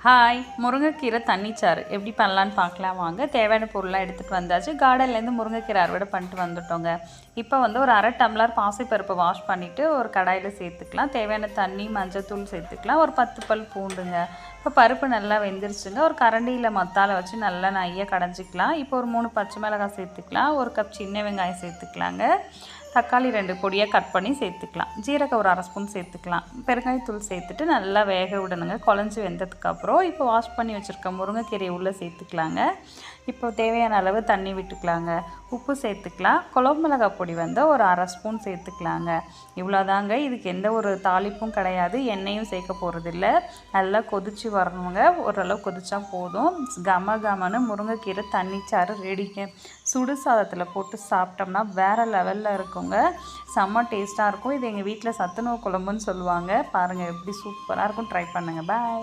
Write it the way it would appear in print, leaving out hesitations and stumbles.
Hi, முருங்கைக்கீரை தண்ணிச்சாறு எப்படி பண்ணலான்னு பார்க்கலாம் வாங்க. தேவையான பொருளாக எடுத்துகிட்டு வந்தாச்சு. கார்டன்லேருந்து முருங்கைக்கீரை அறுவடை பண்ணிட்டு வந்துட்டோங்க. இப்போ ஒரு அரை டம்ளர் பாசிப்பருப்பை வாஷ் பண்ணிவிட்டு ஒரு கடாயில் சேர்த்துக்கலாம். தேவையான தண்ணி, மஞ்சத்தூள் சேர்த்துக்கலாம். ஒரு 10 பல் பூண்டுங்க. இப்போ பருப்பு நல்லா வெந்துருச்சுங்க. ஒரு கரண்டியில் மத்தால வச்சு நல்லா நையை கடைஞ்சிக்கலாம். இப்போ ஒரு 3 பச்சை மிளகாய் சேர்த்துக்கலாம். ஒரு கப் சின்ன வெங்காயம் சேர்த்துக்கலாங்க. தக்காளி 2 பொடியாக கட் பண்ணி சேர்த்துக்கலாம். ஜீரகம் ஒரு 1/2 ஸ்பூன் சேர்த்துக்கலாம். பெருங்காயத்தூள் சேர்த்துட்டு நல்லா வேக விடணுங்க. குழஞ்சி வெந்ததுக்கப்புறம் இப்போ வாஷ் பண்ணி வச்சுருக்க முருங்கைக்கீரையை உள்ளே சேர்த்துக்கலாங்க. இப்போ தேவையான அளவு தண்ணி விட்டுக்கலாங்க. உப்பு சேர்த்துக்கலாம். குழம்பு மிளகாய் பொடி ஒரு 1/2 ஸ்பூன் சேர்த்துக்கலாங்க. இவ்வளோதாங்க. இதுக்கு எந்த ஒரு தாளிப்பும் கிடையாது, எண்ணெயும் சேர்க்க போகிறதில்ல. நல்லா கொதித்து வரணுங்க. ஓரளவு கொதிச்சா போதும். கமன்னு முருங்கைக்கீரை தண்ணிச்சாறு ரெடிங்க. சுடு சாதத்தில் போட்டு சாப்பிட்டோம்னா வேறு லெவலில் இருக்குங்க. செம்ம டேஸ்ட்டாக இருக்கும். இது எங்கள் வீட்டில் சத்துணவு குழம்புன்னு சொல்லுவாங்க. பாருங்கள் எப்படி சூப்பராக இருக்கும். ட்ரை பண்ணுங்கள். பாய்.